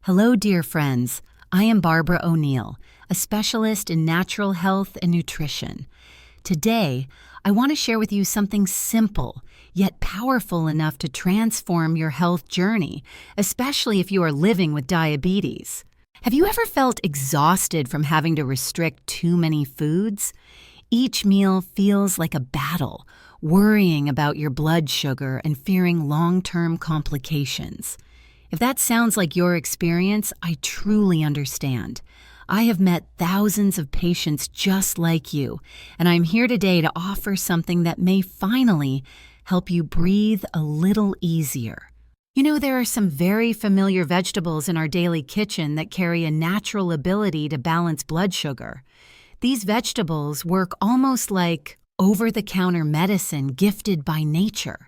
Hello, dear friends. I am Barbara O'Neill, a specialist in natural health and nutrition. Today, I want to share with you something simple, yet powerful enough to transform your health journey, especially if you are living with diabetes. Have you ever felt exhausted from having to restrict too many foods? Each meal feels like a battle, worrying about your blood sugar and fearing long-term complications. If that sounds like your experience, I truly understand. I have met thousands of patients just like you, and I'm here today to offer something that may finally help you breathe a little easier. You know, there are some very familiar vegetables in our daily kitchen that carry a natural ability to balance blood sugar. These vegetables work almost like over-the-counter medicine gifted by nature.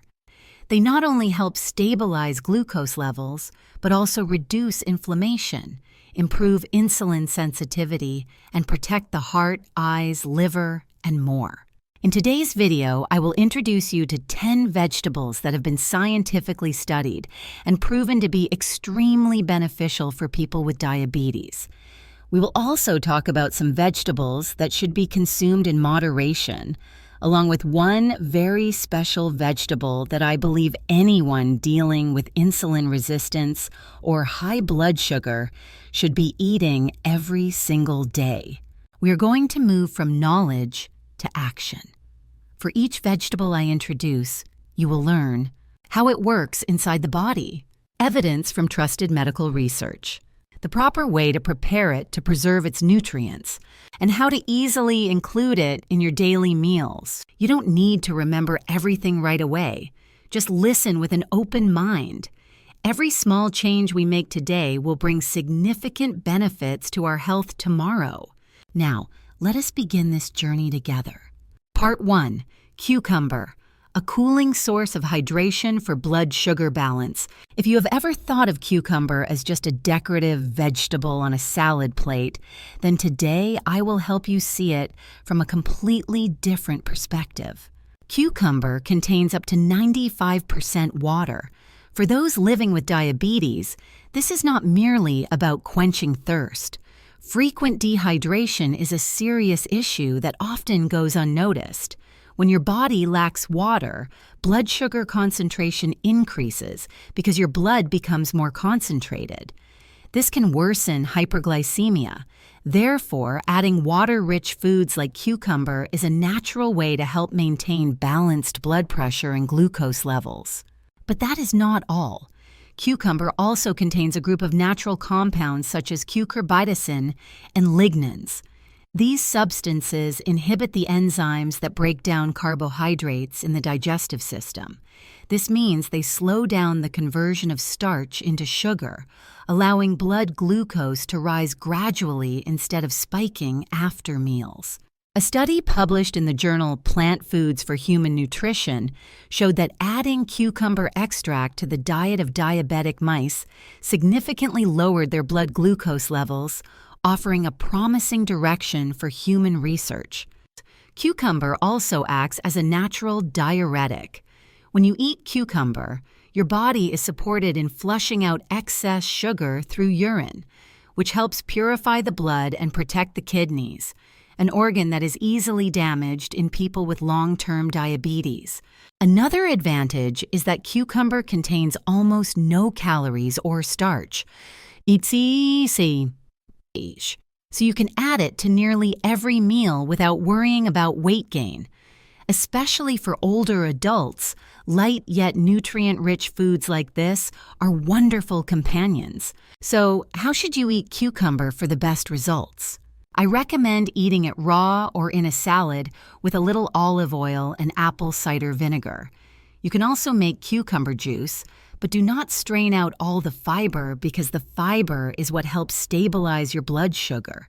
They not only help stabilize glucose levels, but also reduce inflammation, improve insulin sensitivity, and protect the heart, eyes, liver, and more. In today's video, I will introduce you to 10 vegetables that have been scientifically studied and proven to be extremely beneficial for people with diabetes. We will also talk about some vegetables that should be consumed in moderation, along with one very special vegetable that I believe anyone dealing with insulin resistance or high blood sugar should be eating every single day. We are going to move from knowledge to action. For each vegetable I introduce, you will learn how it works inside the body, evidence from trusted medical research, the proper way to prepare it to preserve its nutrients, and how to easily include it in your daily meals. You don't need to remember everything right away. Just listen with an open mind. Every small change we make today will bring significant benefits to our health tomorrow. Now, let us begin this journey together. Part 1. Cucumber. A cooling source of hydration for blood sugar balance. If you have ever thought of cucumber as just a decorative vegetable on a salad plate, then today I will help you see it from a completely different perspective. Cucumber contains up to 95% water. For those living with diabetes, this is not merely about quenching thirst. Frequent dehydration is a serious issue that often goes unnoticed. When your body lacks water, blood sugar concentration increases because your blood becomes more concentrated. This can worsen hyperglycemia. Therefore, adding water-rich foods like cucumber is a natural way to help maintain balanced blood pressure and glucose levels. But that is not all. Cucumber also contains a group of natural compounds such as cucurbitacin and lignans. These substances inhibit the enzymes that break down carbohydrates in the digestive system. This means they slow down the conversion of starch into sugar, allowing blood glucose to rise gradually instead of spiking after meals. A study published in the journal Plant Foods for Human Nutrition showed that adding cucumber extract to the diet of diabetic mice significantly lowered their blood glucose levels, offering a promising direction for human research. Cucumber also acts as a natural diuretic. When you eat cucumber, your body is supported in flushing out excess sugar through urine, which helps purify the blood and protect the kidneys, an organ that is easily damaged in people with long-term diabetes. Another advantage is that cucumber contains almost no calories or starch. It's easy. So you can add it to nearly every meal without worrying about weight gain. Especially for older adults, light yet nutrient-rich foods like this are wonderful companions. So, how should you eat cucumber for the best results? I recommend eating it raw or in a salad with a little olive oil and apple cider vinegar. You can also make cucumber juice, but do not strain out all the fiber because the fiber is what helps stabilize your blood sugar.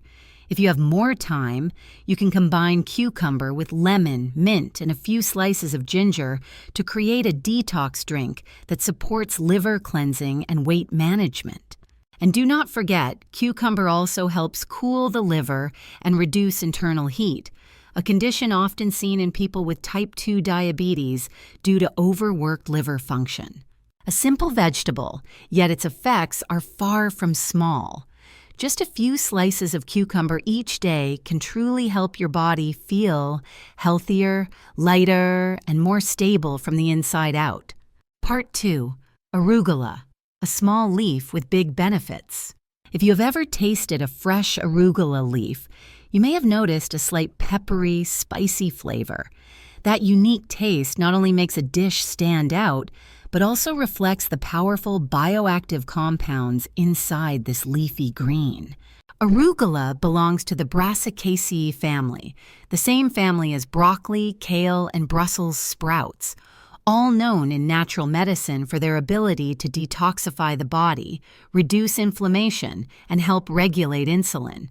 If you have more time, you can combine cucumber with lemon, mint, and a few slices of ginger to create a detox drink that supports liver cleansing and weight management. And do not forget, cucumber also helps cool the liver and reduce internal heat, a condition often seen in people with type 2 diabetes due to overworked liver function. A simple vegetable, yet its effects are far from small. Just a few slices of cucumber each day can truly help your body feel healthier, lighter, and more stable from the inside out. Part 2. Arugula, a small leaf with big benefits. If you have ever tasted a fresh arugula leaf, you may have noticed a slight peppery, spicy flavor. That unique taste not only makes a dish stand out, but also reflects the powerful bioactive compounds inside this leafy green. Arugula belongs to the Brassicaceae family, the same family as broccoli, kale, and Brussels sprouts, all known in natural medicine for their ability to detoxify the body, reduce inflammation, and help regulate insulin.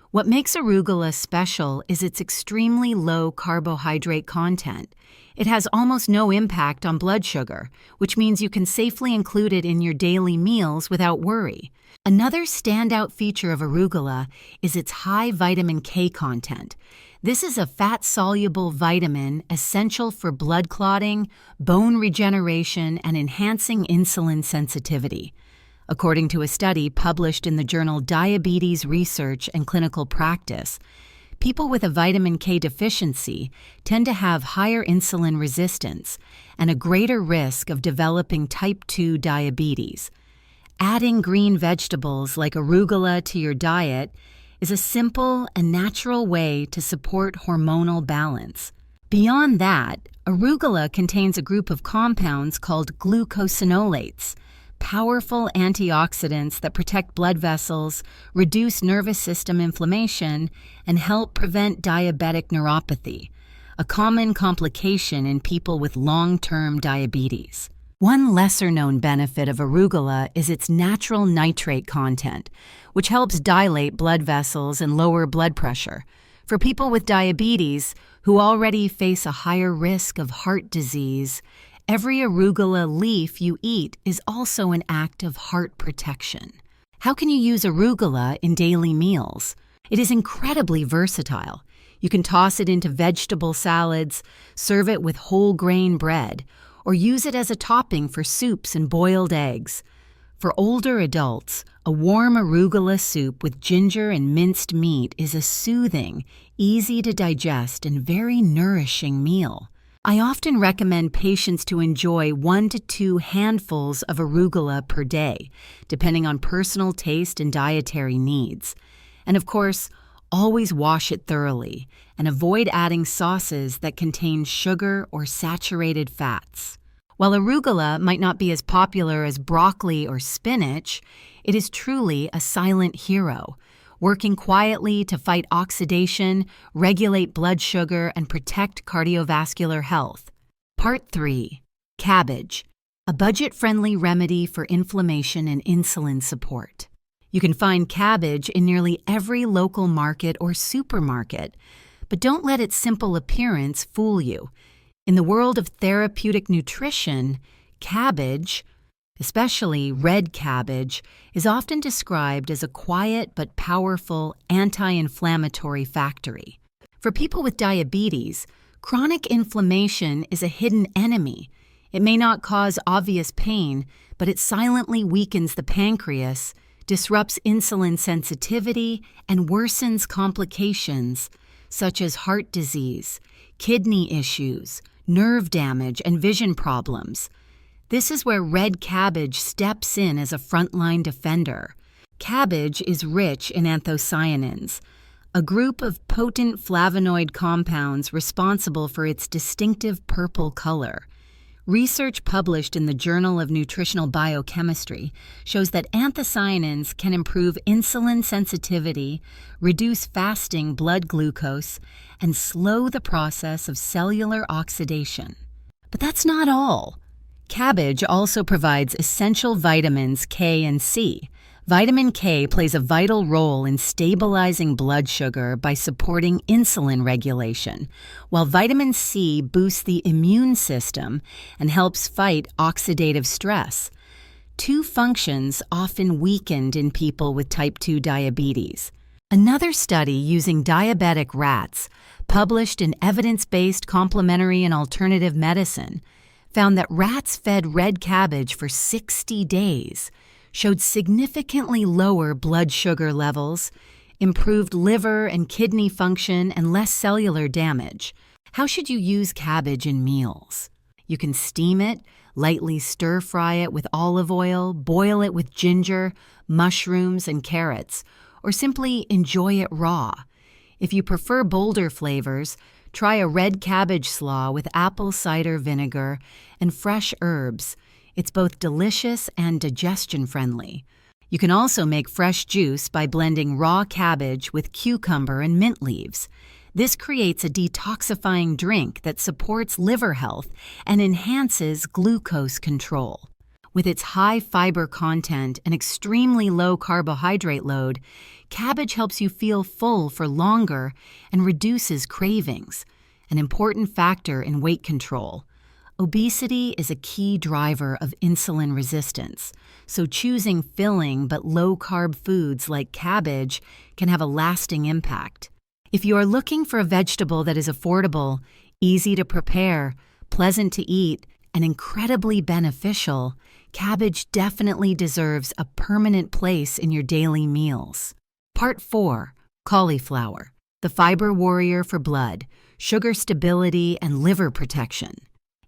What makes arugula special is its extremely low carbohydrate content. It has almost no impact on blood sugar, which means you can safely include it in your daily meals without worry. Another standout feature of arugula is its high vitamin K content. This is a fat-soluble vitamin essential for blood clotting, bone regeneration, and enhancing insulin sensitivity. According to a study published in the journal Diabetes Research and Clinical Practice, people with a vitamin K deficiency tend to have higher insulin resistance and a greater risk of developing type 2 diabetes. Adding green vegetables like arugula to your diet is a simple and natural way to support hormonal balance. Beyond that, arugula contains a group of compounds called glucosinolates, powerful antioxidants that protect blood vessels, reduce nervous system inflammation, and help prevent diabetic neuropathy, a common complication in people with long-term diabetes. One lesser-known benefit of arugula is its natural nitrate content, which helps dilate blood vessels and lower blood pressure. For people with diabetes who already face a higher risk of heart disease, every arugula leaf you eat is also an act of heart protection. How can you use arugula in daily meals? It is incredibly versatile. You can toss it into vegetable salads, serve it with whole grain bread, or use it as a topping for soups and boiled eggs. For older adults, a warm arugula soup with ginger and minced meat is a soothing, easy to digest, and very nourishing meal. I often recommend patients to enjoy 1 to 2 handfuls of arugula per day, depending on personal taste and dietary needs. And of course, always wash it thoroughly and avoid adding sauces that contain sugar or saturated fats. While arugula might not be as popular as broccoli or spinach, it is truly a silent hero, working quietly to fight oxidation, regulate blood sugar, and protect cardiovascular health. Part 3. Cabbage, a budget-friendly remedy for inflammation and insulin support. You can find cabbage in nearly every local market or supermarket, but don't let its simple appearance fool you. In the world of therapeutic nutrition, cabbage, especially red cabbage, is often described as a quiet but powerful anti-inflammatory factory. For people with diabetes, chronic inflammation is a hidden enemy. It may not cause obvious pain, but it silently weakens the pancreas, disrupts insulin sensitivity, and worsens complications such as heart disease, kidney issues, nerve damage, and vision problems. This is where red cabbage steps in as a frontline defender. Cabbage is rich in anthocyanins, a group of potent flavonoid compounds responsible for its distinctive purple color. Research published in the Journal of Nutritional Biochemistry shows that anthocyanins can improve insulin sensitivity, reduce fasting blood glucose, and slow the process of cellular oxidation. But that's not all. Cabbage also provides essential vitamins K and C. Vitamin K plays a vital role in stabilizing blood sugar by supporting insulin regulation, while vitamin C boosts the immune system and helps fight oxidative stress, 2 functions often weakened in people with type 2 diabetes. Another study using diabetic rats, published in Evidence-Based Complementary and Alternative Medicine, found that rats fed red cabbage for 60 days showed significantly lower blood sugar levels, improved liver and kidney function, and less cellular damage. How should you use cabbage in meals? You can steam it, lightly stir-fry it with olive oil, boil it with ginger, mushrooms, and carrots, or simply enjoy it raw. If you prefer bolder flavors, try a red cabbage slaw with apple cider vinegar and fresh herbs. It's both delicious and digestion-friendly. You can also make fresh juice by blending raw cabbage with cucumber and mint leaves. This creates a detoxifying drink that supports liver health and enhances glucose control. With its high fiber content and extremely low carbohydrate load, cabbage helps you feel full for longer and reduces cravings, an important factor in weight control. Obesity is a key driver of insulin resistance, so choosing filling but low-carb foods like cabbage can have a lasting impact. If you are looking for a vegetable that is affordable, easy to prepare, pleasant to eat, and incredibly beneficial, cabbage definitely deserves a permanent place in your daily meals. Part 4. Cauliflower, the fiber warrior for blood, sugar stability, and liver protection.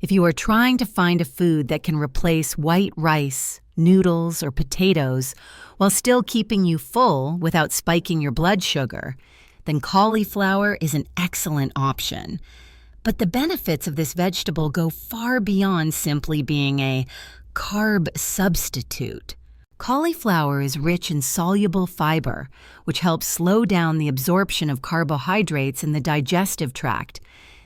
If you are trying to find a food that can replace white rice, noodles, or potatoes while still keeping you full without spiking your blood sugar, then cauliflower is an excellent option. But the benefits of this vegetable go far beyond simply being a carb substitute. Cauliflower is rich in soluble fiber, which helps slow down the absorption of carbohydrates in the digestive tract.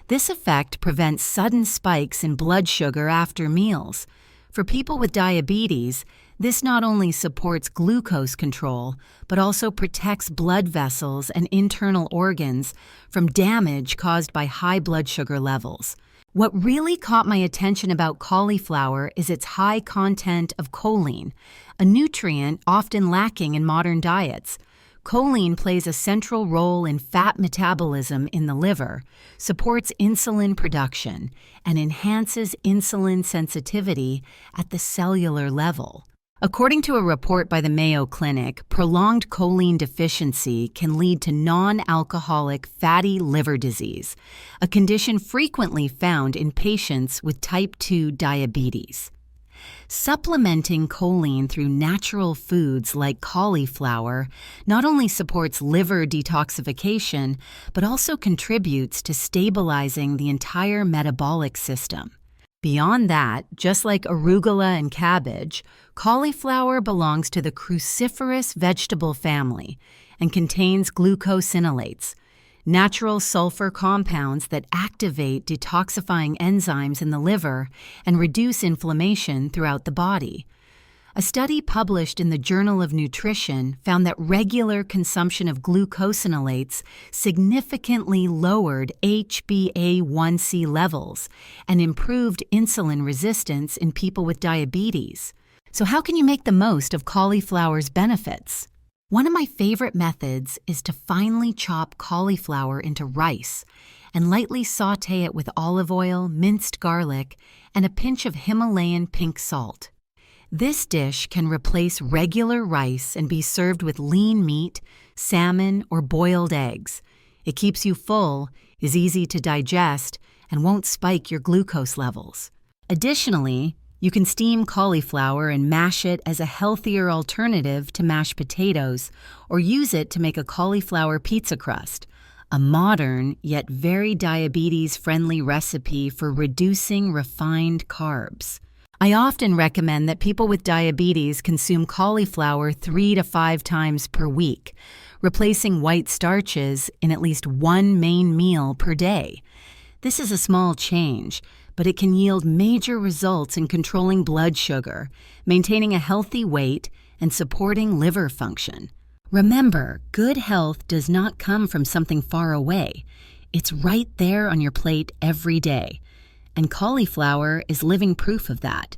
This effect prevents sudden spikes in blood sugar after meals. For people with diabetes, this not only supports glucose control, but also protects blood vessels and internal organs from damage caused by high blood sugar levels. What really caught my attention about cauliflower is its high content of choline, a nutrient often lacking in modern diets. Choline plays a central role in fat metabolism in the liver, supports insulin production, and enhances insulin sensitivity at the cellular level. According to a report by the Mayo Clinic, prolonged choline deficiency can lead to non-alcoholic fatty liver disease, a condition frequently found in patients with type 2 diabetes. Supplementing choline through natural foods like cauliflower not only supports liver detoxification, but also contributes to stabilizing the entire metabolic system. Beyond that, just like arugula and cabbage, cauliflower belongs to the cruciferous vegetable family and contains glucosinolates, natural sulfur compounds that activate detoxifying enzymes in the liver and reduce inflammation throughout the body. A study published in the Journal of Nutrition found that regular consumption of glucosinolates significantly lowered HbA1c levels and improved insulin resistance in people with diabetes. So how can you make the most of cauliflower's benefits? One of my favorite methods is to finely chop cauliflower into rice and lightly saute it with olive oil, minced garlic, and a pinch of Himalayan pink salt. This dish can replace regular rice and be served with lean meat, salmon, or boiled eggs. It keeps you full, is easy to digest, and won't spike your glucose levels. Additionally, you can steam cauliflower and mash it as a healthier alternative to mashed potatoes, or use it to make a cauliflower pizza crust, a modern yet very diabetes-friendly recipe for reducing refined carbs. I often recommend that people with diabetes consume cauliflower 3 to 5 times per week, replacing white starches in at least one main meal per day. This is a small change, but it can yield major results in controlling blood sugar, maintaining a healthy weight, and supporting liver function. Remember, good health does not come from something far away. It's right there on your plate every day. And cauliflower is living proof of that.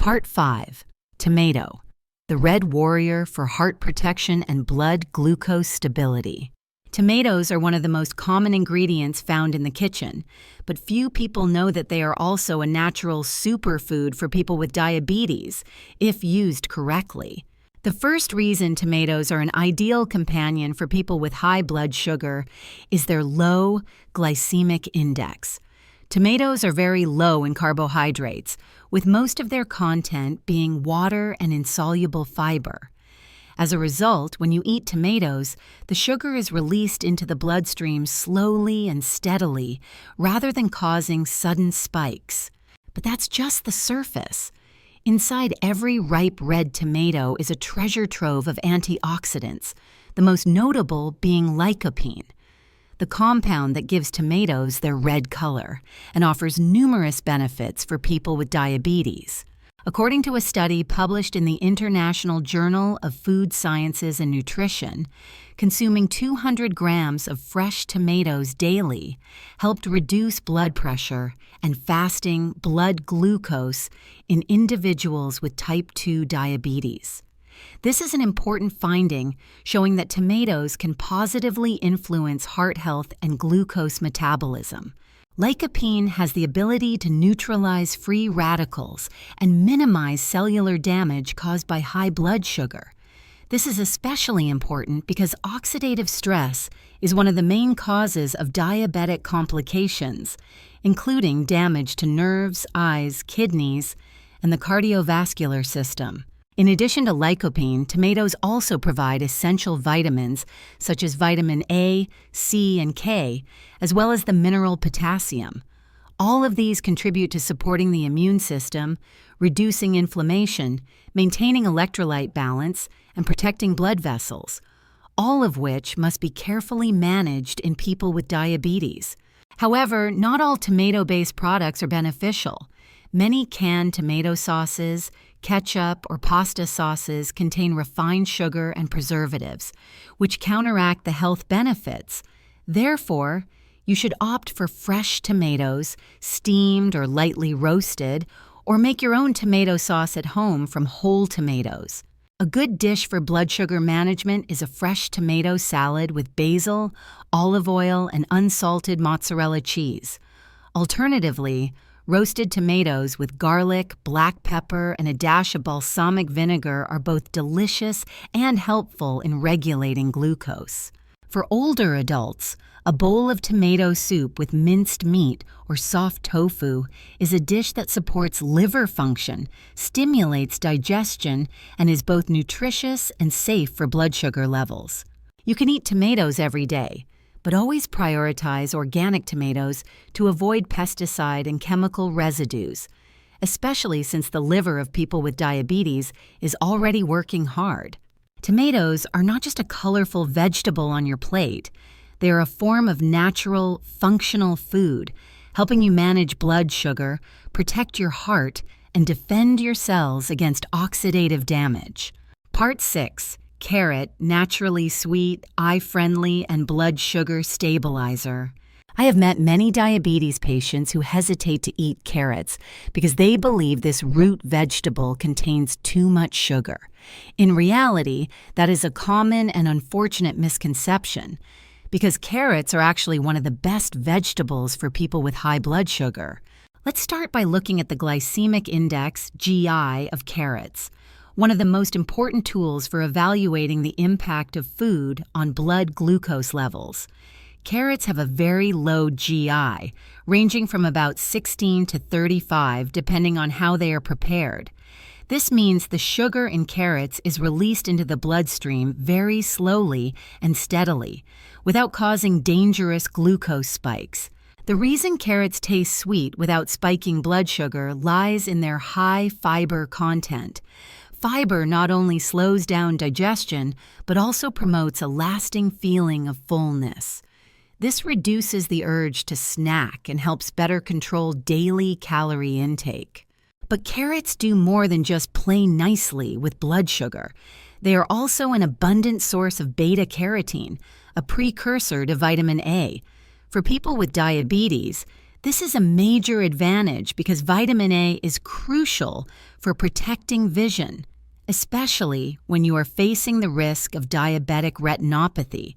Part 5. Tomato, the red warrior for heart protection and blood glucose stability. Tomatoes are one of the most common ingredients found in the kitchen, but few people know that they are also a natural superfood for people with diabetes, if used correctly. The first reason tomatoes are an ideal companion for people with high blood sugar is their low glycemic index. Tomatoes are very low in carbohydrates, with most of their content being water and insoluble fiber. As a result, when you eat tomatoes, the sugar is released into the bloodstream slowly and steadily, rather than causing sudden spikes. But that's just the surface. Inside every ripe red tomato is a treasure trove of antioxidants, the most notable being lycopene, the compound that gives tomatoes their red color and offers numerous benefits for people with diabetes. According to a study published in the International Journal of Food Sciences and Nutrition, consuming 200 grams of fresh tomatoes daily helped reduce blood pressure and fasting blood glucose in individuals with type 2 diabetes. This is an important finding showing that tomatoes can positively influence heart health and glucose metabolism. Lycopene has the ability to neutralize free radicals and minimize cellular damage caused by high blood sugar. This is especially important because oxidative stress is one of the main causes of diabetic complications, including damage to nerves, eyes, kidneys, and the cardiovascular system. In addition to lycopene, tomatoes also provide essential vitamins such as vitamin A, C, and K, as well as the mineral potassium. All of these contribute to supporting the immune system, reducing inflammation, maintaining electrolyte balance, and protecting blood vessels, all of which must be carefully managed in people with diabetes. However, not all tomato-based products are beneficial. Many canned tomato sauces, ketchup, or pasta sauces contain refined sugar and preservatives, which counteract the health benefits. Therefore, you should opt for fresh tomatoes, steamed or lightly roasted, or make your own tomato sauce at home from whole tomatoes. A good dish for blood sugar management is a fresh tomato salad with basil, olive oil, and unsalted mozzarella cheese. Alternatively, roasted tomatoes with garlic, black pepper, and a dash of balsamic vinegar are both delicious and helpful in regulating glucose. For older adults, a bowl of tomato soup with minced meat or soft tofu is a dish that supports liver function, stimulates digestion, and is both nutritious and safe for blood sugar levels. You can eat tomatoes every day, but always prioritize organic tomatoes to avoid pesticide and chemical residues, especially since the liver of people with diabetes is already working hard. Tomatoes are not just a colorful vegetable on your plate. They are a form of natural, functional food, helping you manage blood sugar, protect your heart, and defend your cells against oxidative damage. Part 6. Carrot, naturally sweet, eye-friendly, and blood sugar stabilizer. I have met many diabetes patients who hesitate to eat carrots because they believe this root vegetable contains too much sugar. In reality, that is a common and unfortunate misconception, because carrots are actually one of the best vegetables for people with high blood sugar. Let's start by looking at the glycemic index, GI, of carrots, one of the most important tools for evaluating the impact of food on blood glucose levels. Carrots have a very low GI, ranging from about 16 to 35 depending on how they are prepared. This means the sugar in carrots is released into the bloodstream very slowly and steadily, without causing dangerous glucose spikes. The reason carrots taste sweet without spiking blood sugar lies in their high fiber content. Fiber not only slows down digestion, but also promotes a lasting feeling of fullness. This reduces the urge to snack and helps better control daily calorie intake. But carrots do more than just play nicely with blood sugar. They are also an abundant source of beta-carotene, a precursor to vitamin A. For people with diabetes, this is a major advantage because vitamin A is crucial for protecting vision, especially when you are facing the risk of diabetic retinopathy.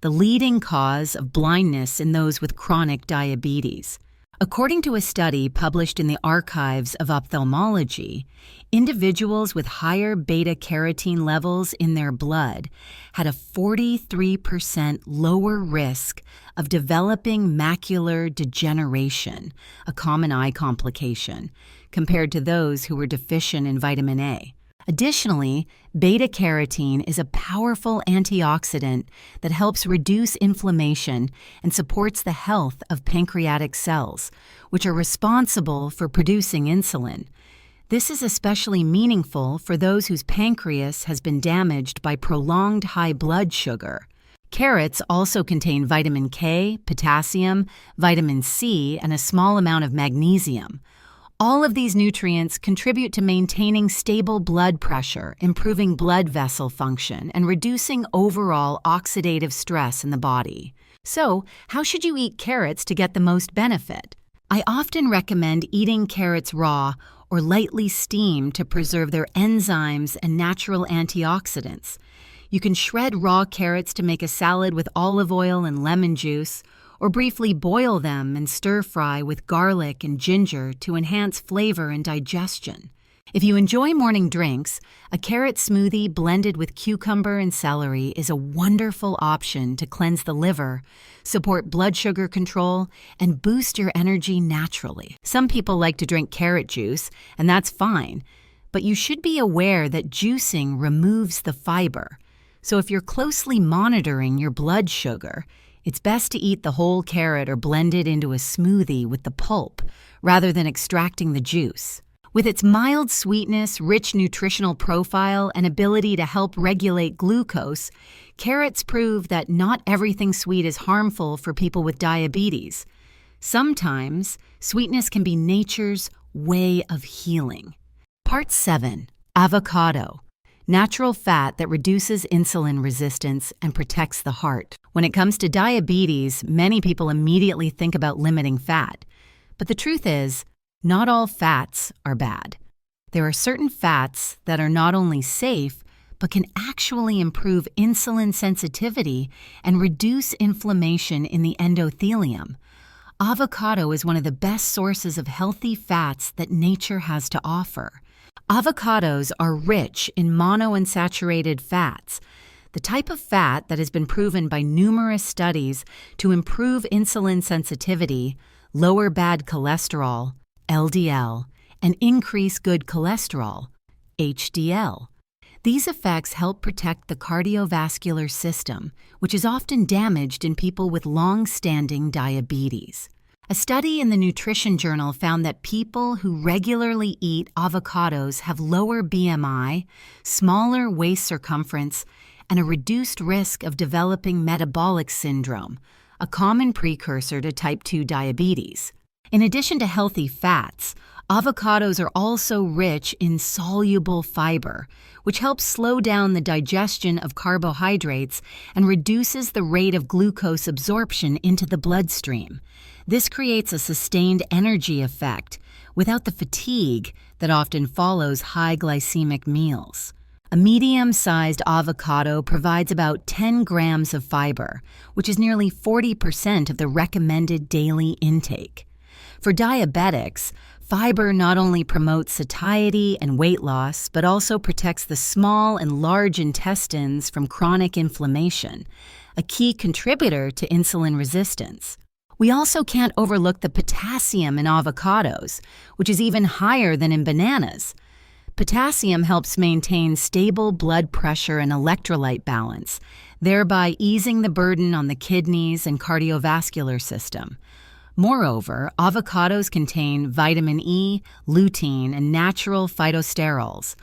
the leading cause of blindness in those with chronic diabetes. According to a study published in the Archives of Ophthalmology, individuals with higher beta-carotene levels in their blood had a 43% lower risk of developing macular degeneration, a common eye complication, compared to those who were deficient in vitamin A. Additionally, beta-carotene is a powerful antioxidant that helps reduce inflammation and supports the health of pancreatic cells, which are responsible for producing insulin. This is especially meaningful for those whose pancreas has been damaged by prolonged high blood sugar. Carrots also contain vitamin K, potassium, vitamin C, and a small amount of magnesium. All of these nutrients contribute to maintaining stable blood pressure, improving blood vessel function, and reducing overall oxidative stress in the body. So, how should you eat carrots to get the most benefit? I often recommend eating carrots raw or lightly steamed to preserve their enzymes and natural antioxidants. You can shred raw carrots to make a salad with olive oil and lemon juice, or briefly boil them and stir-fry with garlic and ginger to enhance flavor and digestion. If you enjoy morning drinks, a carrot smoothie blended with cucumber and celery is a wonderful option to cleanse the liver, support blood sugar control, and boost your energy naturally. Some people like to drink carrot juice, and that's fine, but you should be aware that juicing removes the fiber. So if you're closely monitoring your blood sugar, it's best to eat the whole carrot or blend it into a smoothie with the pulp, rather than extracting the juice. With its mild sweetness, rich nutritional profile, and ability to help regulate glucose, carrots prove that not everything sweet is harmful for people with diabetes. Sometimes, sweetness can be nature's way of healing. Part 7. Avocado. Natural fat that reduces insulin resistance and protects the heart. When it comes to diabetes, many people immediately think about limiting fat. But the truth is, not all fats are bad. There are certain fats that are not only safe, but can actually improve insulin sensitivity and reduce inflammation in the endothelium. Avocado is one of the best sources of healthy fats that nature has to offer. Avocados are rich in monounsaturated fats, the type of fat that has been proven by numerous studies to improve insulin sensitivity, lower bad cholesterol, LDL, and increase good cholesterol, HDL. These effects help protect the cardiovascular system, which is often damaged in people with long-standing diabetes. A study in the Nutrition Journal found that people who regularly eat avocados have lower BMI, smaller waist circumference, and a reduced risk of developing metabolic syndrome, a common precursor to type 2 diabetes. In addition to healthy fats, avocados are also rich in soluble fiber, which helps slow down the digestion of carbohydrates and reduces the rate of glucose absorption into the bloodstream. This creates a sustained energy effect without the fatigue that often follows high glycemic meals. A medium-sized avocado provides about 10 grams of fiber, which is nearly 40% of the recommended daily intake. For diabetics, fiber not only promotes satiety and weight loss, but also protects the small and large intestines from chronic inflammation, a key contributor to insulin resistance. We also can't overlook the potassium in avocados, which is even higher than in bananas. Potassium helps maintain stable blood pressure and electrolyte balance, thereby easing the burden on the kidneys and cardiovascular system. Moreover, avocados contain vitamin E, lutein, and natural phytosterols,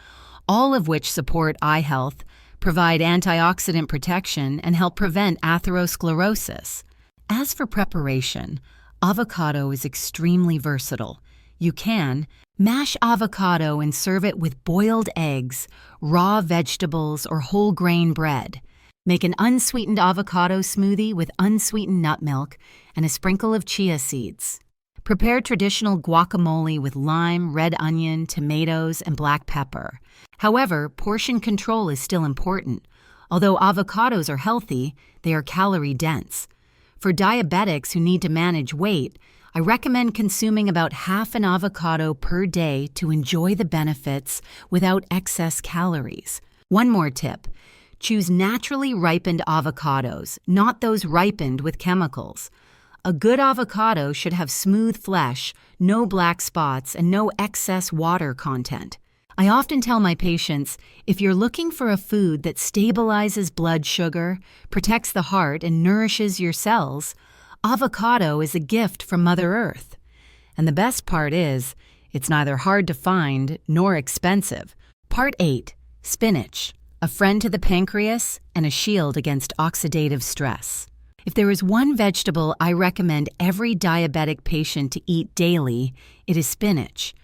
all of which support eye health, provide antioxidant protection, and help prevent atherosclerosis. As for preparation, avocado is extremely versatile. You can mash avocado and serve it with boiled eggs, raw vegetables, or whole grain bread. Make an unsweetened avocado smoothie with unsweetened nut milk and a sprinkle of chia seeds. Prepare traditional guacamole with lime, red onion, tomatoes, and black pepper. However, portion control is still important. Although avocados are healthy, they are calorie-dense. For diabetics who need to manage weight, I recommend consuming about half an avocado per day to enjoy the benefits without excess calories. One more tip: choose naturally ripened avocados, not those ripened with chemicals. A good avocado should have smooth flesh, no black spots, and no excess water content. I often tell my patients, if you're looking for a food that stabilizes blood sugar, protects the heart, and nourishes your cells, avocado is a gift from Mother Earth. And the best part is, it's neither hard to find nor expensive. Part 8. Spinach, a friend to the pancreas and a shield against oxidative stress. If there is one vegetable I recommend every diabetic patient to eat daily, it is spinach.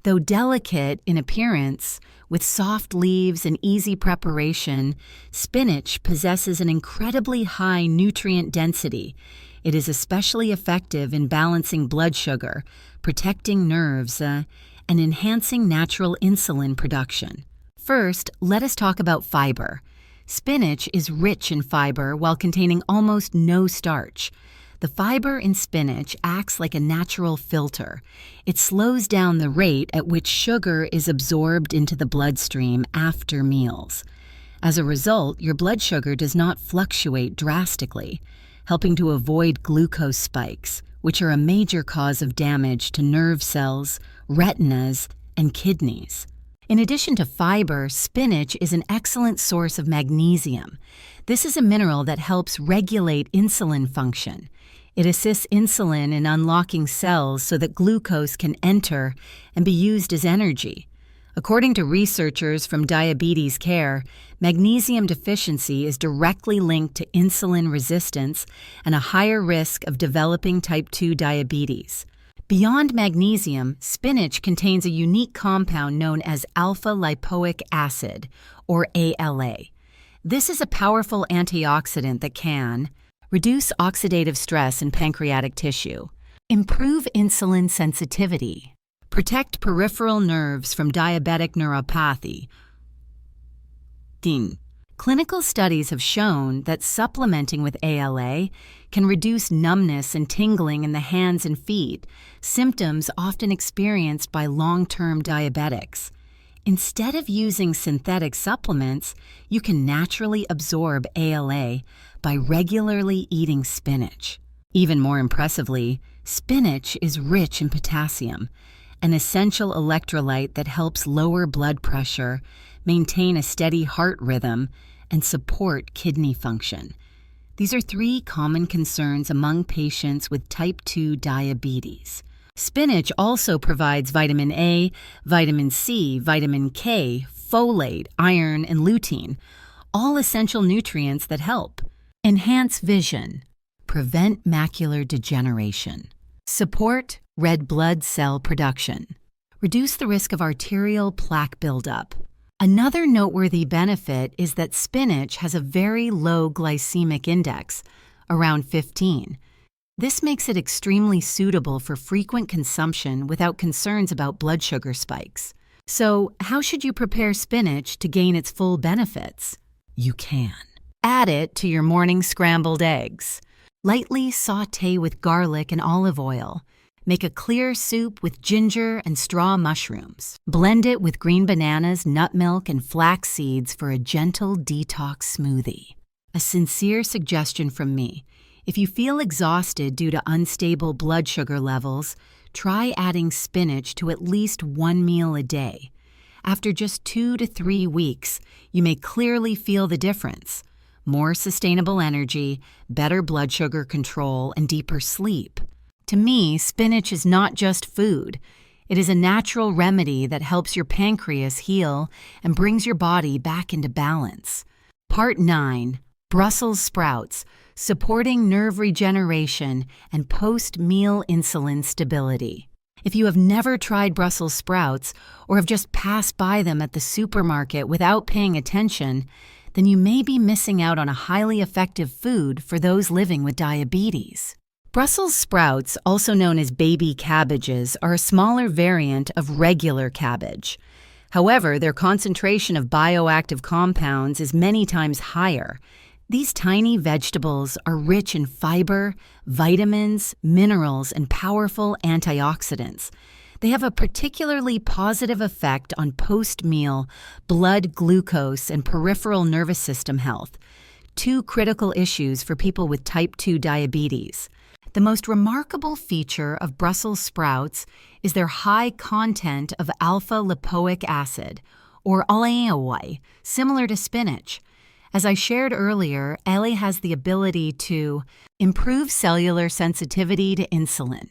Though delicate in appearance, with soft leaves and easy preparation, spinach possesses an incredibly high nutrient density. It is especially effective in balancing blood sugar, protecting nerves, and enhancing natural insulin production. First, let us talk about fiber. Spinach is rich in fiber while containing almost no starch. The fiber in spinach acts like a natural filter. It slows down the rate at which sugar is absorbed into the bloodstream after meals. As a result, your blood sugar does not fluctuate drastically, helping to avoid glucose spikes, which are a major cause of damage to nerve cells, retinas, and kidneys. In addition to fiber, spinach is an excellent source of magnesium. This is a mineral that helps regulate insulin function. It assists insulin in unlocking cells so that glucose can enter and be used as energy. According to researchers from Diabetes Care, magnesium deficiency is directly linked to insulin resistance and a higher risk of developing type 2 diabetes. Beyond magnesium, spinach contains a unique compound known as alpha-lipoic acid, or ALA. This is a powerful antioxidant that can reduce oxidative stress in pancreatic tissue, improve insulin sensitivity, protect peripheral nerves from diabetic neuropathy. Clinical studies have shown that supplementing with ALA can reduce numbness and tingling in the hands and feet, symptoms often experienced by long-term diabetics. Instead of using synthetic supplements, you can naturally absorb ALA by regularly eating spinach. Even more impressively, spinach is rich in potassium, an essential electrolyte that helps lower blood pressure, maintain a steady heart rhythm, and support kidney function. These are 3 common concerns among patients with type 2 diabetes. Spinach also provides vitamin A, vitamin C, vitamin K, folate, iron, and lutein, all essential nutrients that help enhance vision, prevent macular degeneration, support red blood cell production, reduce the risk of arterial plaque buildup. Another noteworthy benefit is that spinach has a very low glycemic index, around 15. This makes it extremely suitable for frequent consumption without concerns about blood sugar spikes. So, how should you prepare spinach to gain its full benefits? You can. Add it to your morning scrambled eggs. Lightly saute with garlic and olive oil. Make a clear soup with ginger and straw mushrooms. Blend it with green bananas, nut milk, and flax seeds for a gentle detox smoothie. A sincere suggestion from me: if you feel exhausted due to unstable blood sugar levels, try adding spinach to at least 1 meal a day. After just 2 to 3 weeks, you may clearly feel the difference: more sustainable energy, better blood sugar control, and deeper sleep. To me, spinach is not just food. It is a natural remedy that helps your pancreas heal and brings your body back into balance. Part 9. Brussels sprouts, supporting nerve regeneration and post-meal insulin stability. If you have never tried Brussels sprouts or have just passed by them at the supermarket without paying attention, then you may be missing out on a highly effective food for those living with diabetes. Brussels sprouts, also known as baby cabbages, are a smaller variant of regular cabbage. However, their concentration of bioactive compounds is many times higher. These tiny vegetables are rich in fiber, vitamins, minerals, and powerful antioxidants. They have a particularly positive effect on post-meal blood glucose and peripheral nervous system health, two critical issues for people with type 2 diabetes. The most remarkable feature of Brussels sprouts is their high content of alpha-lipoic acid, or ALA, similar to spinach. As I shared earlier, ALA has the ability to improve cellular sensitivity to insulin,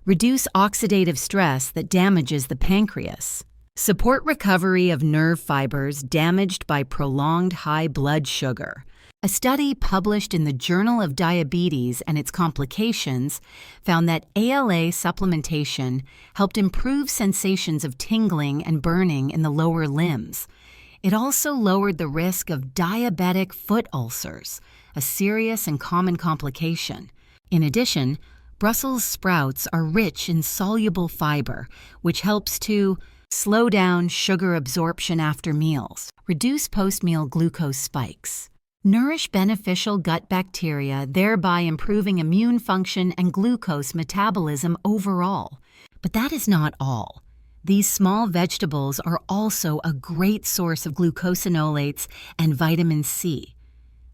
reduce oxidative stress that damages the pancreas, support recovery of nerve fibers damaged by prolonged high blood sugar. A study published in the Journal of Diabetes and Its Complications found that ALA supplementation helped improve sensations of tingling and burning in the lower limbs. It also lowered the risk of diabetic foot ulcers, a serious and common complication. In addition, Brussels sprouts are rich in soluble fiber, which helps to slow down sugar absorption after meals, reduce post-meal glucose spikes, nourish beneficial gut bacteria, thereby improving immune function and glucose metabolism overall. But that is not all. These small vegetables are also a great source of glucosinolates and vitamin C.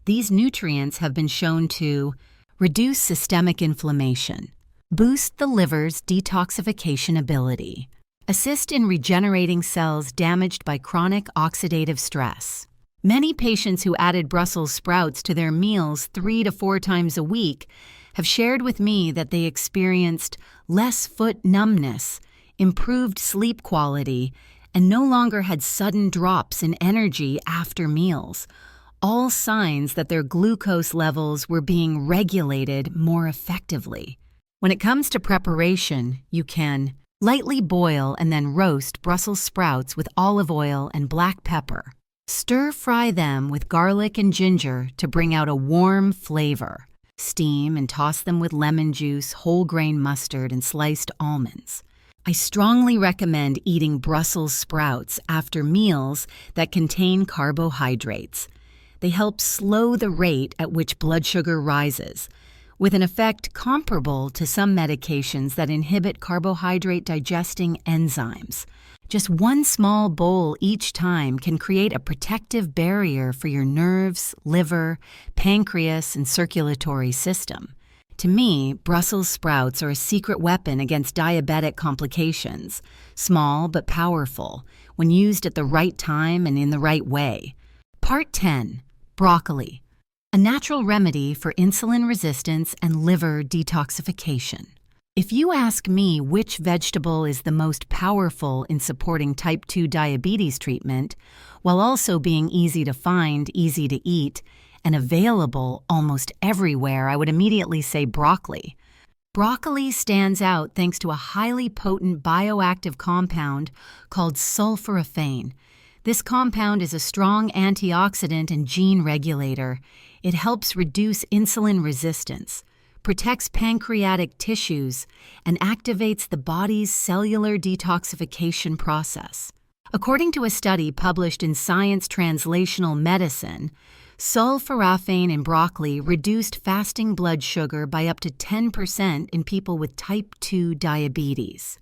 These nutrients have been shown to reduce systemic inflammation, boost the liver's detoxification ability, assist in regenerating cells damaged by chronic oxidative stress. Many patients who added Brussels sprouts to their meals 3 to 4 times a week have shared with me that they experienced less foot numbness, improved sleep quality, and no longer had sudden drops in energy after meals, all signs that their glucose levels were being regulated more effectively. When it comes to preparation, you can lightly boil and then roast Brussels sprouts with olive oil and black pepper. Stir-fry them with garlic and ginger to bring out a warm flavor. Steam and toss them with lemon juice, whole grain mustard, and sliced almonds. I strongly recommend eating Brussels sprouts after meals that contain carbohydrates. They help slow the rate at which blood sugar rises, with an effect comparable to some medications that inhibit carbohydrate-digesting enzymes. Just one small bowl each time can create a protective barrier for your nerves, liver, pancreas, and circulatory system. To me, Brussels sprouts are a secret weapon against diabetic complications, small but powerful, when used at the right time and in the right way. Part 10. Broccoli, a natural remedy for insulin resistance and liver detoxification. If you ask me which vegetable is the most powerful in supporting type 2 diabetes treatment, while also being easy to find, easy to eat, and available almost everywhere, I would immediately say broccoli. Broccoli stands out thanks to a highly potent bioactive compound called sulforaphane. This compound is a strong antioxidant and gene regulator. It helps reduce insulin resistance, protects pancreatic tissues, and activates the body's cellular detoxification process. According to a study published in Science Translational Medicine, sulforaphane in broccoli reduced fasting blood sugar by up to 10% in people with type 2 diabetes.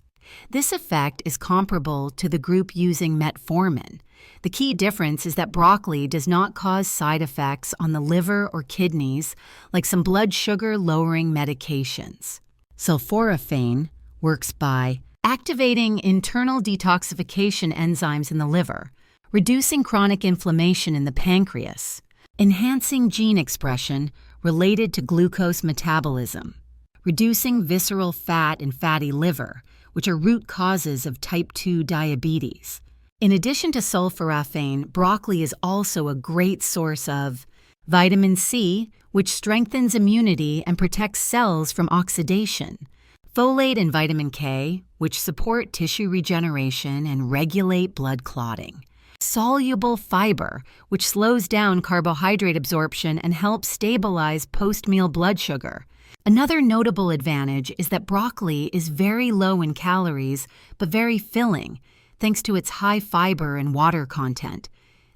This effect is comparable to the group using metformin. The key difference is that broccoli does not cause side effects on the liver or kidneys like some blood sugar-lowering medications. Sulforaphane works by activating internal detoxification enzymes in the liver, reducing chronic inflammation in the pancreas, enhancing gene expression related to glucose metabolism, reducing visceral fat and fatty liver, which are root causes of type 2 diabetes. In addition to sulforaphane, broccoli is also a great source of vitamin C, which strengthens immunity and protects cells from oxidation, folate and vitamin K, which support tissue regeneration and regulate blood clotting, soluble fiber, which slows down carbohydrate absorption and helps stabilize post-meal blood sugar. Another notable advantage is that broccoli is very low in calories but very filling. thanks to its high fiber and water content.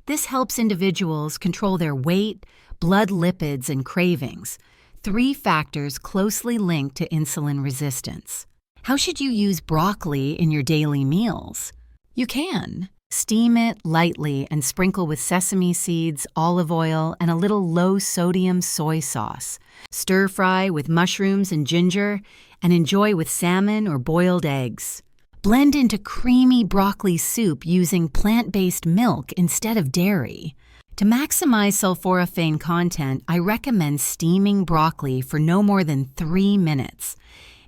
This helps individuals control their weight, blood lipids, and cravings, 3 factors closely linked to insulin resistance. How should you use broccoli in your daily meals? You can. Steam it lightly and sprinkle with sesame seeds, olive oil, and a little low-sodium soy sauce. Stir-fry with mushrooms and ginger, and enjoy with salmon or boiled eggs. Blend into creamy broccoli soup using plant-based milk instead of dairy. To maximize sulforaphane content, I recommend steaming broccoli for no more than 3 minutes.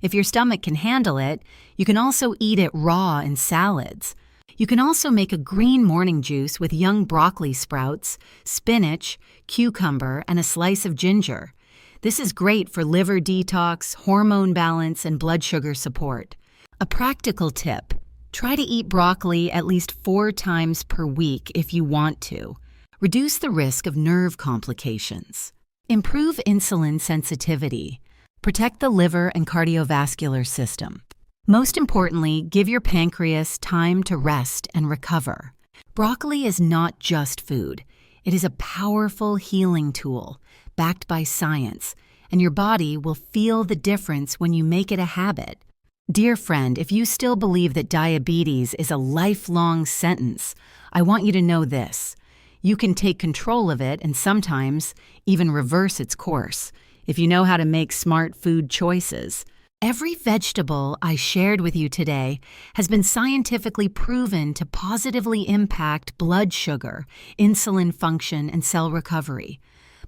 If your stomach can handle it, you can also eat it raw in salads. You can also make a green morning juice with young broccoli sprouts, spinach, cucumber, and a slice of ginger. This is great for liver detox, hormone balance, and blood sugar support. A practical tip: try to eat broccoli at least 4 times per week if you want to. Reduce the risk of nerve complications. Improve insulin sensitivity. Protect the liver and cardiovascular system. Most importantly, give your pancreas time to rest and recover. Broccoli is not just food. It is a powerful healing tool, backed by science, and your body will feel the difference when you make it a habit. Dear friend, if you still believe that diabetes is a lifelong sentence, I want you to know this. You can take control of it and sometimes even reverse its course if you know how to make smart food choices. Every vegetable I shared with you today has been scientifically proven to positively impact blood sugar, insulin function, and cell recovery.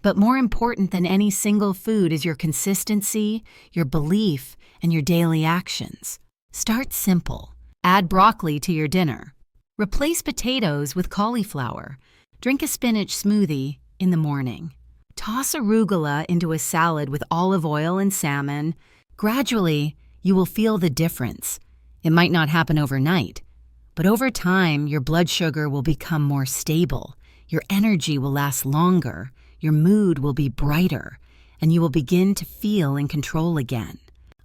But more important than any single food is your consistency, your belief, and your daily actions. Start simple. Add broccoli to your dinner. Replace potatoes with cauliflower. Drink a spinach smoothie in the morning. Toss arugula into a salad with olive oil and salmon. Gradually, you will feel the difference. It might not happen overnight, but over time, your blood sugar will become more stable, your energy will last longer, your mood will be brighter, and you will begin to feel in control again.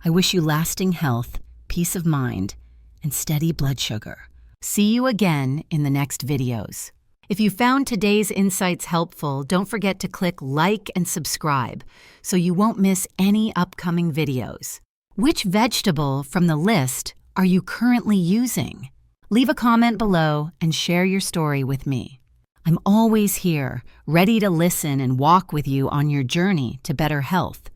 I wish you lasting health, peace of mind, and steady blood sugar. See you again in the next videos. If you found today's insights helpful, don't forget to click like and subscribe so you won't miss any upcoming videos. Which vegetable from the list are you currently using? Leave a comment below and share your story with me. I'm always here, ready to listen and walk with you on your journey to better health.